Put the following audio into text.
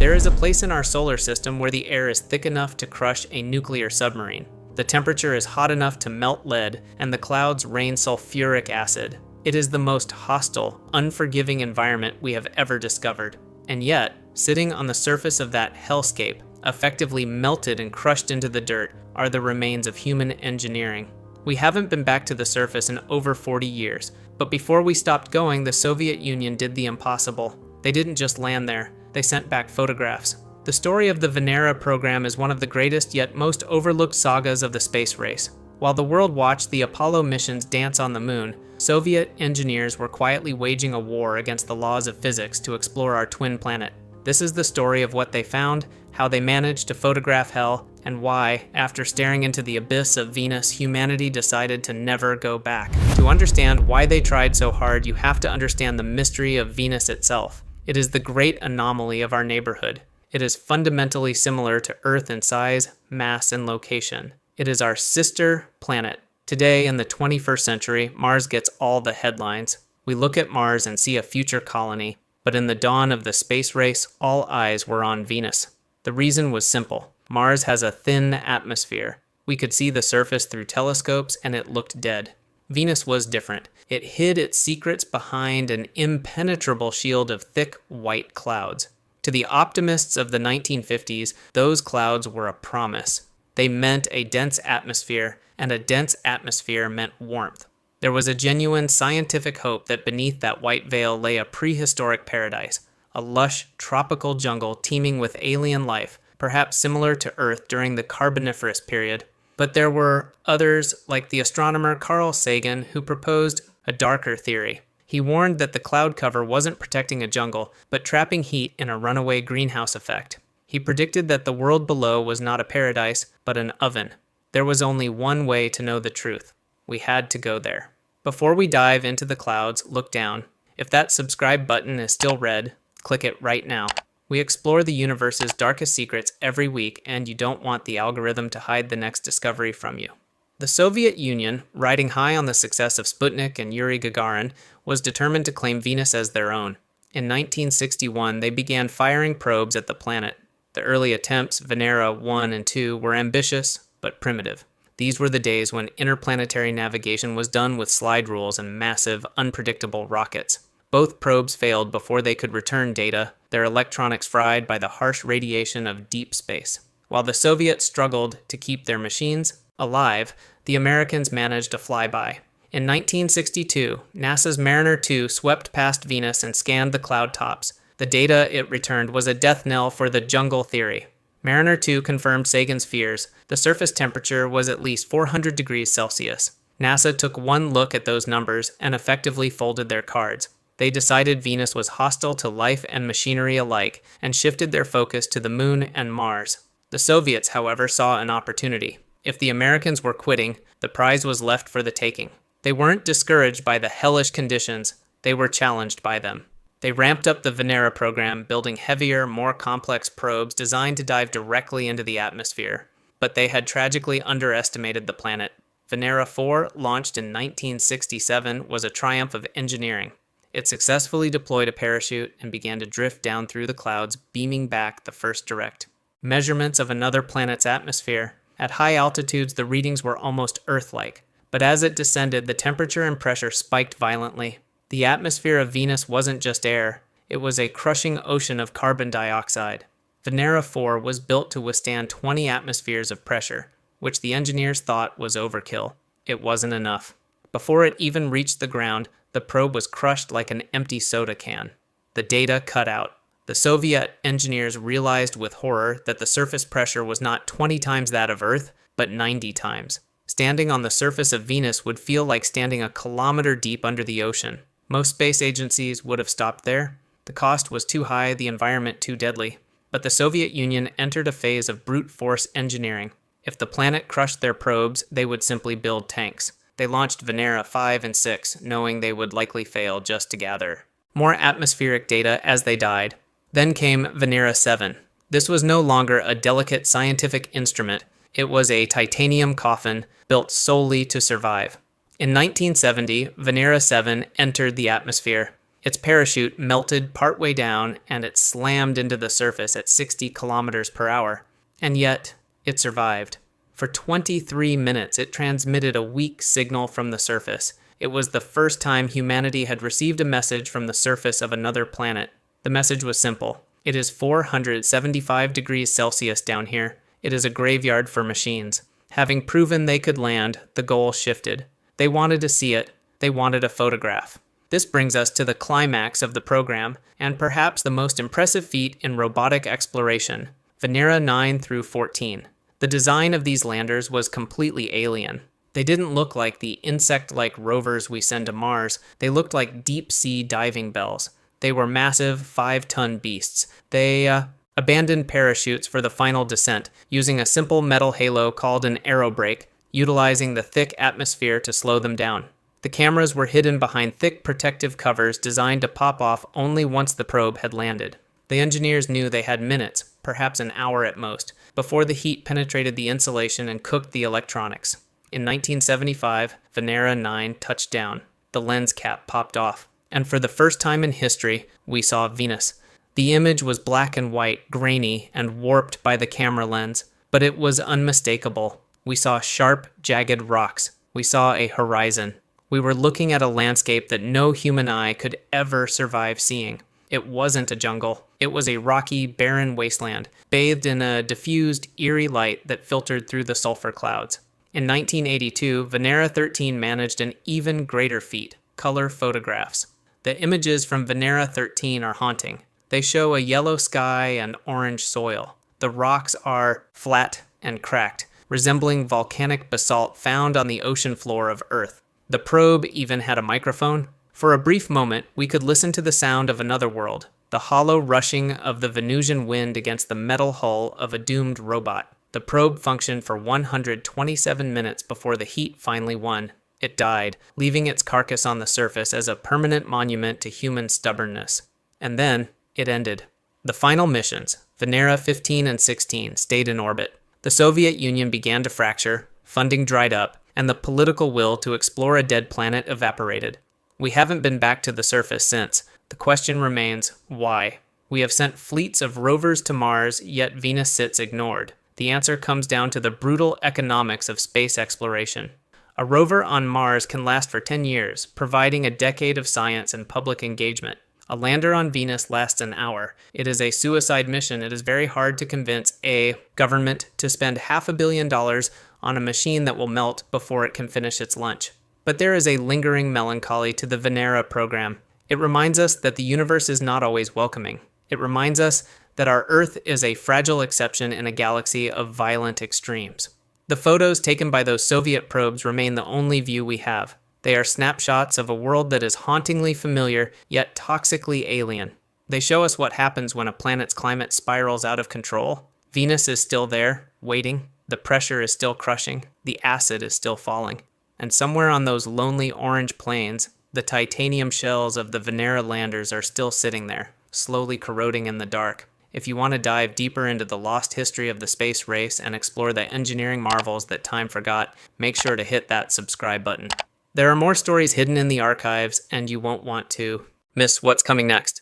There is a place in our solar system where the air is thick enough to crush a nuclear submarine. The temperature is hot enough to melt lead, and the clouds rain sulfuric acid. It is the most hostile, unforgiving environment we have ever discovered. And yet, sitting on the surface of that hellscape, effectively melted and crushed into the dirt, are the remains of human engineering. We haven't been back to the surface in over 40 years, but before we stopped going, the Soviet Union did the impossible. They didn't just land there, they sent back photographs. The story of the Venera program is one of the greatest yet most overlooked sagas of the space race. While the world watched the Apollo missions dance on the moon, Soviet engineers were quietly waging a war against the laws of physics to explore our twin planet. This is the story of what they found, how they managed to photograph hell, and why, after staring into the abyss of Venus, humanity decided to never go back. To understand why they tried so hard, you have to understand the mystery of Venus itself. It is the great anomaly of our neighborhood. It is fundamentally similar to Earth in size, mass, and location. It is our sister planet. Today, in the 21st century, Mars gets all the headlines. We look at Mars and see a future colony. But in the dawn of the space race, all eyes were on Venus. The reason was simple. Mars has a thin atmosphere. We could see the surface through telescopes, and it looked dead. Venus was different. It hid its secrets behind an impenetrable shield of thick, white clouds. To the optimists of the 1950s, those clouds were a promise. They meant a dense atmosphere, and a dense atmosphere meant warmth. There was a genuine scientific hope that beneath that white veil lay a prehistoric paradise, a lush, tropical jungle teeming with alien life, perhaps similar to Earth during the Carboniferous period. But there were others, like the astronomer Carl Sagan, who proposed a darker theory. He warned that the cloud cover wasn't protecting a jungle, but trapping heat in a runaway greenhouse effect. He predicted that the world below was not a paradise, but an oven. There was only one way to know the truth. We had to go there. Before we dive into the clouds, look down. If that subscribe button is still red, click it right now. We explore the universe's darkest secrets every week, and you don't want the algorithm to hide the next discovery from you. The Soviet Union, riding high on the success of Sputnik and Yuri Gagarin, was determined to claim Venus as their own. In 1961, they began firing probes at the planet. The early attempts, Venera 1 and 2, were ambitious but primitive. These were the days when interplanetary navigation was done with slide rules and massive, unpredictable rockets. Both probes failed before they could return data, their electronics fried by the harsh radiation of deep space. While the Soviets struggled to keep their machines alive, the Americans managed a flyby. In 1962, NASA's Mariner 2 swept past Venus and scanned the cloud tops. The data it returned was a death knell for the jungle theory. Mariner 2 confirmed Sagan's fears. The surface temperature was at least 400 degrees Celsius. NASA took one look at those numbers and effectively folded their cards. They decided Venus was hostile to life and machinery alike and shifted their focus to the Moon and Mars. The Soviets, however, saw an opportunity. If the Americans were quitting, the prize was left for the taking. They weren't discouraged by the hellish conditions, they were challenged by them. They ramped up the Venera program, building heavier, more complex probes designed to dive directly into the atmosphere. But they had tragically underestimated the planet. Venera 4, launched in 1967, was a triumph of engineering. It successfully deployed a parachute and began to drift down through the clouds, beaming back the first direct measurements of another planet's atmosphere. At high altitudes, the readings were almost Earth-like. But as it descended, the temperature and pressure spiked violently. The atmosphere of Venus wasn't just air, it was a crushing ocean of carbon dioxide. Venera 4 was built to withstand 20 atmospheres of pressure, which the engineers thought was overkill. It wasn't enough. Before it even reached the ground, the probe was crushed like an empty soda can. The data cut out. The Soviet engineers realized with horror that the surface pressure was not 20 times that of Earth, but 90 times. Standing on the surface of Venus would feel like standing a kilometer deep under the ocean. Most space agencies would have stopped there. The cost was too high, the environment too deadly. But the Soviet Union entered a phase of brute force engineering. If the planet crushed their probes, they would simply build tanks. They launched Venera 5 and 6, knowing they would likely fail just to gather more atmospheric data as they died. Then came Venera 7. This was no longer a delicate scientific instrument. It was a titanium coffin built solely to survive. In 1970, Venera 7 entered the atmosphere. Its parachute melted partway down and it slammed into the surface at 60 kilometers per hour. And yet, it survived. For 23 minutes, it transmitted a weak signal from the surface. It was the first time humanity had received a message from the surface of another planet. The message was simple. It is 475 degrees Celsius down here. It is a graveyard for machines. Having proven they could land, the goal shifted. They wanted to see it. They wanted a photograph. This brings us to the climax of the program, and perhaps the most impressive feat in robotic exploration, Venera 9 through 14. The design of these landers was completely alien. They didn't look like the insect-like rovers we send to Mars. They looked like deep-sea diving bells. They were massive 5-ton beasts. They abandoned parachutes for the final descent, using a simple metal halo called an aerobrake, utilizing the thick atmosphere to slow them down. The cameras were hidden behind thick protective covers designed to pop off only once the probe had landed. The engineers knew they had minutes, perhaps an hour at most, before the heat penetrated the insulation and cooked the electronics. In 1975, Venera 9 touched down. The lens cap popped off. And for the first time in history, we saw Venus. The image was black and white, grainy, and warped by the camera lens, but it was unmistakable. We saw sharp, jagged rocks. We saw a horizon. We were looking at a landscape that no human eye could ever survive seeing. It wasn't a jungle. It was a rocky, barren wasteland, bathed in a diffused, eerie light that filtered through the sulfur clouds. In 1982, Venera 13 managed an even greater feat, color photographs. The images from Venera 13 are haunting. They show a yellow sky and orange soil. The rocks are flat and cracked, resembling volcanic basalt found on the ocean floor of Earth. The probe even had a microphone. For a brief moment, we could listen to the sound of another world, the hollow rushing of the Venusian wind against the metal hull of a doomed robot. The probe functioned for 127 minutes before the heat finally won. It died, leaving its carcass on the surface as a permanent monument to human stubbornness. And then, it ended. The final missions, Venera 15 and 16, stayed in orbit. The Soviet Union began to fracture, funding dried up, and the political will to explore a dead planet evaporated. We haven't been back to the surface since. The question remains, why? We have sent fleets of rovers to Mars, yet Venus sits ignored. The answer comes down to the brutal economics of space exploration. A rover on Mars can last for 10 years, providing a decade of science and public engagement. A lander on Venus lasts an hour. It is a suicide mission. It is very hard to convince a government to spend $500 million on a machine that will melt before it can finish its lunch. But there is a lingering melancholy to the Venera program. It reminds us that the universe is not always welcoming. It reminds us that our Earth is a fragile exception in a galaxy of violent extremes. The photos taken by those Soviet probes remain the only view we have. They are snapshots of a world that is hauntingly familiar, yet toxically alien. They show us what happens when a planet's climate spirals out of control. Venus is still there, waiting. The pressure is still crushing. The acid is still falling. And somewhere on those lonely orange plains, the titanium shells of the Venera landers are still sitting there, slowly corroding in the dark. If you want to dive deeper into the lost history of the space race and explore the engineering marvels that time forgot, make sure to hit that subscribe button. There are more stories hidden in the archives, and you won't want to miss what's coming next.